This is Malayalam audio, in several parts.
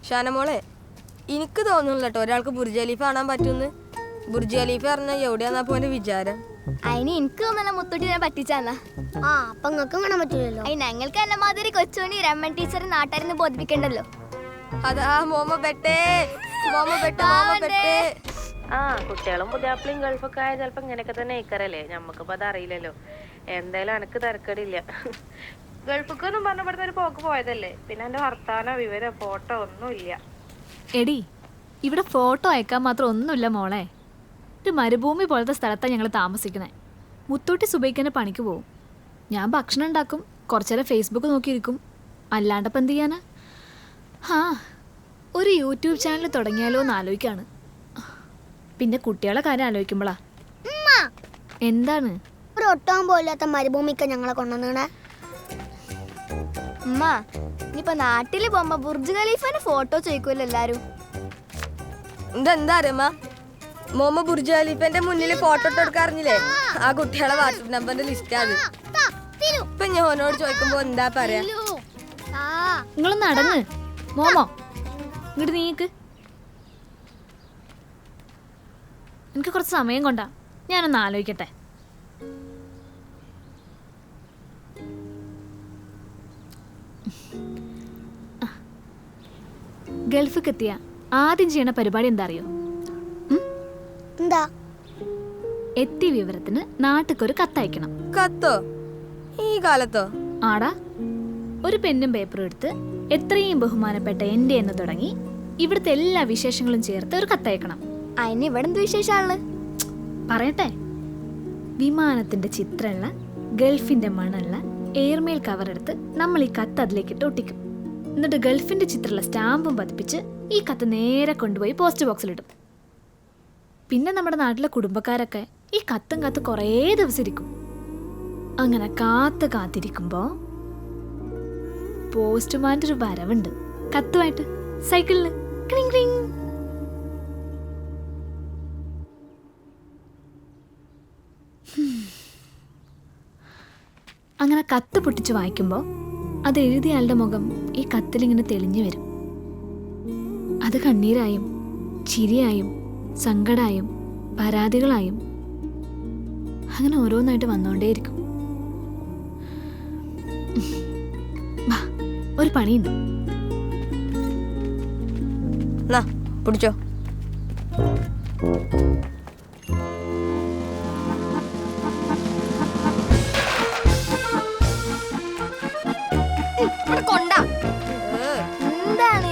ഷാനമോളെ, എനിക്ക് തോന്നുന്നില്ല കേട്ടോ ഒരാൾക്ക് ബുർജ് ഖലീഫ കാണാൻ പറ്റുമെന്ന്. ബുർജ് ഖലീഫ പറഞ്ഞാൽ എവിടെയാന്നാ പോലെ വിചാരം. അതിന് എനിക്ക് തോന്നുന്ന മുത്തൂട്ടിനെ പറ്റിച്ചാന്നാ. അപ്പൊ നിങ്ങൾക്കും കാണാൻ പറ്റൂലല്ലോ. ഞങ്ങൾക്ക് എന്നെ മാതിരി കൊച്ചുമണി രമൺ ടീച്ചർ നാട്ടാരെന്ന് ബോധിപ്പിക്കണ്ടല്ലോ. അതാ മോമ പെട്ടേ. കുട്ടികളും പുതിയാപ്പിളിയും ഗൾഫൊക്കെ ആയ ചിലപ്പോ ഇങ്ങനെയൊക്കെ തന്നെ ഇക്കറല്ലേ. ഞമ്മക്കിപ്പോ അത് അറിയില്ലല്ലോ. എന്തായാലും എനക്ക് തിരക്കടില്ല. ഗൾഫൊക്കൊന്നും പറഞ്ഞപ്പെടുന്ന ഒരു പോക്ക് പോയതല്ലേ. പിന്നെ എന്റെ വർത്താനോ വിവരോ ഫോട്ടോ ഒന്നും ഇല്ല. എടി, ഇവിടെ ഫോട്ടോ അയക്കാൻ മാത്രം ഒന്നുമില്ല മോളെ. ഒരു മരുഭൂമി പോലത്തെ സ്ഥലത്താണ് ഞങ്ങൾ താമസിക്കുന്നത്. മുത്തൂട്ടി സുബൈക്കന്നെ പണിക്ക് പോവും. ഞാൻ ഭക്ഷണം ഉണ്ടാക്കും, കുറച്ചേരം ഫേസ്ബുക്ക് നോക്കിയിരിക്കും. അല്ലാണ്ടപ്പം എന്ത് ചെയ്യാനാ? ഒരു യൂട്യൂബ് ചാനൽ തുടങ്ങിയാലോ എന്ന് ആലോചിക്കാണ്. പിന്നെ കുട്ടികളെ കാര്യം ആലോചിക്കുമ്പോളാ. എന്താണ്? ഒരു ഒട്ടാൻ പോലാത്ത മരുഭൂമിക്ക് ഞങ്ങളെ കൊണ്ടുവന്നേ. ഉമ്മ, ഇനിയിപ്പൊ നാട്ടില് പോകുമ്പോ ബുർജ് ഖലീഫന്റെ ഫോട്ടോ ചോദിക്കുമല്ലോ എല്ലാരും. എന്താ അറിയമ്മ, മോമ ബുർജ് ഖലീഫന്റെ മുന്നിൽ ഫോട്ടോ ഇട്ട് കൊടുക്കാറിഞ്ഞില്ലേ? ആ കുട്ടികളെ വാട്സപ്പ് നമ്പറിന്റെ ലിസ്റ്റാണ്. ഇപ്പൊ ഞാൻ ഓനോട് ചോദിക്കുമ്പോ എന്താ പറയാ? നിങ്ങളൊന്ന് അടങ്ങ് മോമോ. ഇങ്ങോട്ട് നീക്ക്. എനിക്ക് കുറച്ച് സമയം കൊണ്ടാ, ഞാനൊന്ന് ആലോചിക്കട്ടെ. ഗൾഫിക്ക് എത്തിയ ആദ്യം ചെയ്യണ പരിപാടി എന്താ അറിയോ? എന്താ? എത്തിയ വിവരത്തിന് നാട്ടിക്കൊരു കത്തയക്കണം. കത്തോ? ഈ കാലത്തോ? ആടാ, ഒരു പെന്നും പേപ്പറും എടുത്ത് എത്രയും ബഹുമാനപ്പെട്ട എൻ്റെ എന്ന് തുടങ്ങി ഇവിടുത്തെ എല്ലാ വിശേഷങ്ങളും ചേർത്ത് ഒരു കത്തയക്കണം. അതിന് ഇവിടെ എന്ത് വിശേഷാണ് പറയട്ടെ. വിമാനത്തിന്റെ ചിത്രമുള്ള ഗൾഫിന്റെ മണുള്ള എയർമെയിൽ കവർ എടുത്ത് നമ്മൾ ഈ കത്ത് അതിലേക്കിട്ട് ഒട്ടിക്കും. എന്നിട്ട് ഗൾഫിന്റെ ചിത്രമുള്ള സ്റ്റാമ്പും പതിപ്പിച്ച് ഈ കത്ത് നേരെ കൊണ്ടുപോയി പോസ്റ്റ് ബോക്സിലിടും. പിന്നെ നമ്മുടെ നാട്ടിലെ കുടുംബക്കാരൊക്കെ ഈ കത്തും കത്ത് കുറേ ദിവസം ഇരിക്കും. അങ്ങനെ കാത്തിരിക്കുമ്പോ പോസ്റ്റ്മാൻ്റെ ഒരു വരവുണ്ട്. കത്തുമായിട്ട് സൈക്കിളില്. Cling cling. അങ്ങനെ കത്ത് പൊട്ടിച്ച് വായിക്കുമ്പോൾ അത് എഴുതിയ ആളുടെ മുഖം ഈ കത്തിലിങ്ങനെ തെളിഞ്ഞു വരും. അത് കണ്ണീരായും ചിരിയായും സങ്കടായും പരാതികളായും അങ്ങനെ ഓരോന്നായിട്ട് വന്നുകൊണ്ടേയിരിക്കും. ഒരു പണിയുണ്ട്. പിടിച്ചോ. എന്താണ്?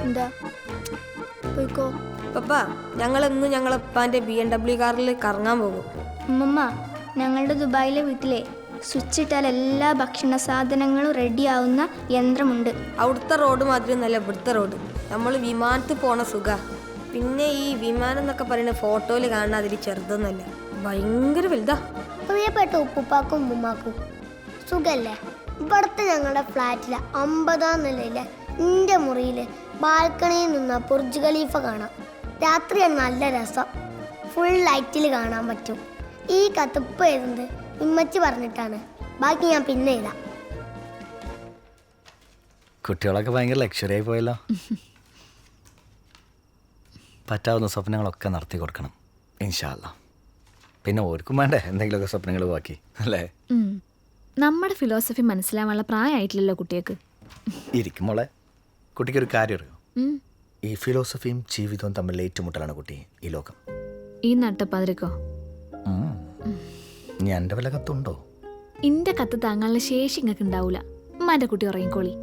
എന്താ? പോയിക്കോ. പപ്പ, ഞങ്ങളെന്നും ഞങ്ങളപ്പാന്റെ BMW കാറിൽ കറങ്ങാൻ പോകും. ഉമ്മ, ഞങ്ങളുടെ ദുബായിലെ വീട്ടിലെ സ്വിച്ച് ഇട്ടാൽ എല്ലാ ഭക്ഷണ സാധനങ്ങളും റെഡിയാവുന്ന യന്ത്രമുണ്ട്. അവിടുത്തെ റോഡ് മാതിരി ഒന്നല്ല ഇവിടുത്തെ റോഡ്. നമ്മൾ വിമാനത്തിൽ പോണ സുഖ. പിന്നെ ഈ വിമാനം എന്നൊക്കെ പറയുന്നത് ഫോട്ടോയിൽ കാണുന്ന അതിൽ ചെറുതൊന്നുമല്ല, ഭയങ്കര വലുതാ. പ്രിയപ്പെട്ട ഉപ്പുപ്പാക്കും ഉമ്മാക്കും സുഖല്ലേ? ഇവിടുത്തെ ഞങ്ങളുടെ ഫ്ലാറ്റിലെ 50-ാം നിലയിലെ എൻ്റെ മുറിയിൽ ബാൽക്കണിയിൽ നിന്ന് ബുർജ് ഖലീഫ കാണാം. രാത്രിയാണ് നല്ല രസം. ഫുൾ ലൈറ്റിൽ കാണാൻ പറ്റും. ഈ കത്തിപ്പ് എഴുതുന്നത് ഉമ്മച്ചി പറഞ്ഞിട്ടാണ്. ബാക്കി ഞാൻ പിന്നെ എഴുതാം. കുട്ടികളൊക്കെ ഭയങ്കര ലക്ഷറി ആയി പോയല്ലോ. പറ്റാവുന്ന സ്വപ്നങ്ങളൊക്കെ നടത്തി കൊടുക്കണം ഇൻഷാ അല്ലാ. പിന്നെ ഓർക്കും വേണ്ടേ എന്തെങ്കിലുമൊക്കെ സ്വപ്നങ്ങൾ ബാക്കി അല്ലേ? നമ്മുടെ ഫിലോസഫി മനസ്സിലാവാനുള്ള പ്രായമായിട്ടില്ലല്ലോ കുട്ടികൾക്ക്. ഇരിക്കുമ്പോളെ കുട്ടിക്കൊരു കാര്യം അറിയോ? ഈ ഫിലോസഫിയും ജീവിതവും തമ്മിൽ ഏറ്റുമുട്ടലാണ് കുട്ടി ഈ ലോകം. ഈ നട്ടപ്പാതിരക്കോ? ഇനി എൻ്റെ വല്ല കത്തുണ്ടോ? ഇന്റെ കത്ത് താങ്ങാനുള്ള ശേഷി ഇങ്ങക്ക് ഉണ്ടാവൂല. ഉമ്മാന്റെ കുട്ടി ഉറങ്ങിക്കോളി.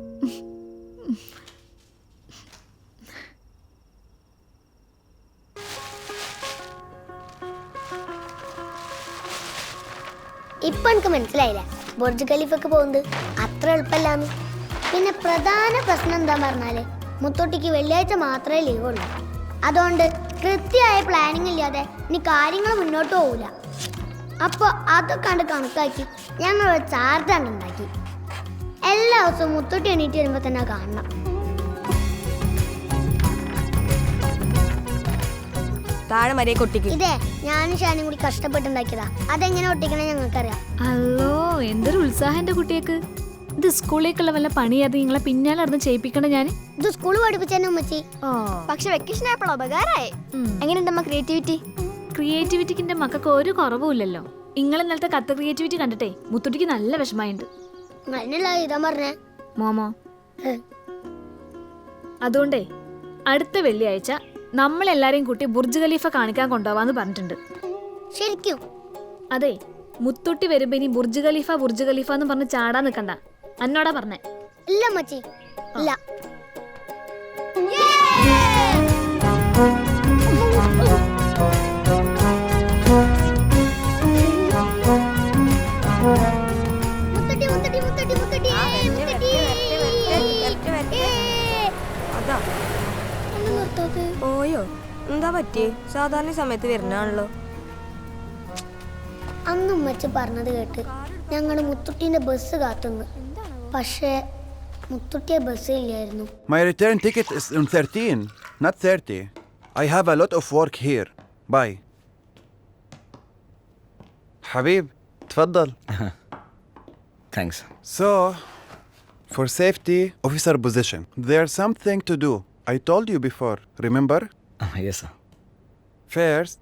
ഇപ്പൊ എനിക്ക് മനസ്സിലായില്ല ബുർജ് ഖലീഫക്ക് പോകുന്നത് അത്ര എളുപ്പമല്ലാന്ന്. പിന്നെ പ്രധാന പ്രശ്നം എന്താ പറഞ്ഞാല് മുത്തോട്ടിക്ക് വെള്ളിയാഴ്ച മാത്രമേ ലീവ് ഉള്ളൂ. അതുകൊണ്ട് കൃത്യമായ പ്ലാനിങ് ഇല്ലാതെ ഇനി കാര്യങ്ങൾ മുന്നോട്ട് പോകില്ല. അപ്പോൾ അതൊക്കെ കണ്ട് കണക്കാക്കി ഞങ്ങൾ ഒരു ചാർജാണ് ഉണ്ടാക്കി. എല്ലാ ദിവസവും മുത്തോട്ടി എണീറ്റ് വരുമ്പോൾ തന്നെ കാണണം. താഴെ മരിയെ കൊട്ടിക്ക്. ഇതേ ഞാനും ഷാനും കൂടി കഷ്ടപ്പെട്ടുണ്ടാക്കിയതാ. അതെങ്ങനെ ഒട്ടിക്കണേ ഞങ്ങൾക്കറിയാം. അല്ലോ എന്തൊരു ഉത്സാഹം എന്റെ കുട്ടിയേക്ക്. ഇത് സ്കൂളിലേക്കുള്ള വല്ല പണിയാതെ നിങ്ങളെ പിന്നാലെ നടന്ന് ചെയ്യിപ്പിക്കണ്ട ഞാൻ. ഇത് സ്കൂൾ പഠിപ്പിച്ചെന്നെ ഉമ്മച്ചി. പക്ഷെ വെക്കേഷൻ ആയപ്പോൾ ഉപകാരമായി. എങ്ങനെയുണ്ടമ്മ ക്രിയേറ്റിവിറ്റി? ക്രിയേറ്റിവിറ്റിക്ക് എന്റെ മക്കൾക്ക് ഒരു കുറവുമില്ലല്ലോ. നിങ്ങൾ ഇന്നലത്തെ കത്ത് ക്രിയേറ്റിവിറ്റി കണ്ടിട്ടേ മുത്തുട്ടിക്ക് നല്ല വിഷമമുണ്ട്. നല്ല ഇതാ പറഞ്ഞേ മോമോ. അതുകൊണ്ടേ അടുത്ത വെള്ളിയാഴ്ച നമ്മളെല്ലാരെയും കൂട്ടി ബുർജ് ഖലീഫ കാണിക്കാൻ കൊണ്ടുപോവാന്ന് പറഞ്ഞിട്ടുണ്ട്. ശരിക്കും? അതെ, മുത്തുട്ടി വരുമ്പോ ഇനി ബുർജ് ഖലീഫ എന്ന് പറഞ്ഞ് ചാടാൻ നിക്കണ്ട. എന്നോടാ പറഞ്ഞേ. ഇല്ല മച്ചി, ഇല്ല. മുത്തട്ടി മുത്തട്ടി മുത്തട്ടി മുത്തട്ടി മുത്തട്ടി. അതാ ഒന്ന് നിർത്താതെ. ഓയോ എന്താ പറ്റിയേ? സാധാരണ സമയത്ത് വരുന്നാണല്ലോ. അന്ന് ഉമ്മച്ചി പറഞ്ഞത് കേട്ട് ഞങ്ങൾ മുത്തുട്ടീന്റെ ബസ് കാത്തുന്നു. പക്ഷേ മുത്തുട്ടിയെ ബസ് ഇല്ലായിരുന്നു. My return ticket is on 13, not 30. I have a lot of work here. Bye. حبيب تفضل. Thanks. So, for safety officer position, there's something to do. I told you before, remember? Yes, sir. First,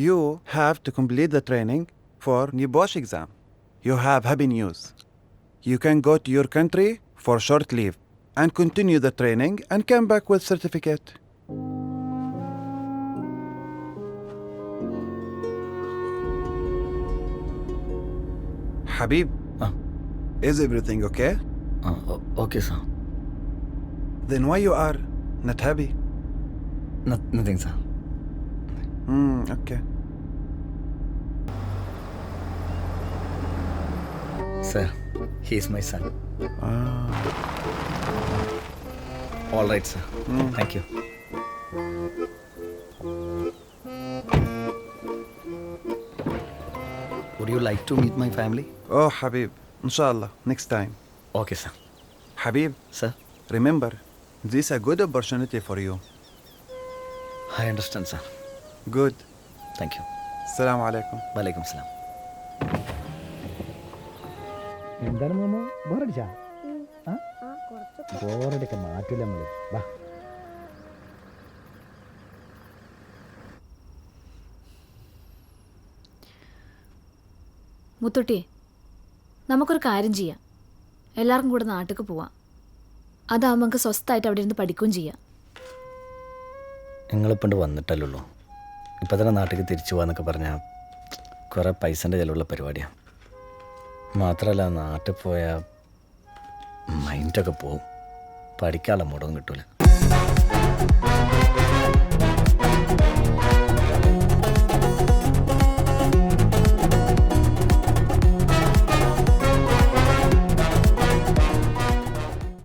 you have to complete the training for new Bosch exam. You have happy news. You can go to your country for short leave and continue the training and come back with certificate. Habib, is everything okay? Okay, sir. Then why you are not happy? Nothing, sir. Okay. Sir, he is my son. All right, sir. Thank you. Would you like to meet my family? Oh, Habib, inshallah, next time. Okay, sir. Habib, Sir, remember, this is a good opportunity for you. I understand, sir. Good. Thank you. Assalamu alaikum. Walaikum salam. എന്താണ് മോമോ ബോറടിച്ചാ? ബോറടിയൊക്കെ മാറ്റില്ല നമ്മള്. വാ. മുത്തുട്ടിയെ, നമുക്കൊരു കാര്യം ചെയ്യാം. എല്ലാവർക്കും കൂടെ നാട്ടിലേക്ക് പോവാം. അതാകുമ്പോൾ നമുക്ക് സ്വസ്ഥമായിട്ട് അവിടെ ഇരുന്ന് പഠിക്കുകയും ചെയ്യാം. നിങ്ങളിപ്പണ്ട് വന്നിട്ടല്ലോ. ഇപ്പം തന്നെ നാട്ടിലേക്ക് തിരിച്ചു പോകാന്നൊക്കെ പറഞ്ഞാൽ കുറേ പൈസൻ്റെ ചിലവുള്ള പരിപാടിയാണ്. മാത്രമല്ല നാട്ടിൽ പോയാൽ മൈൻഡൊക്കെ പോവും. പഠിക്കാനുള്ള മൂടൊന്നും കിട്ടൂല.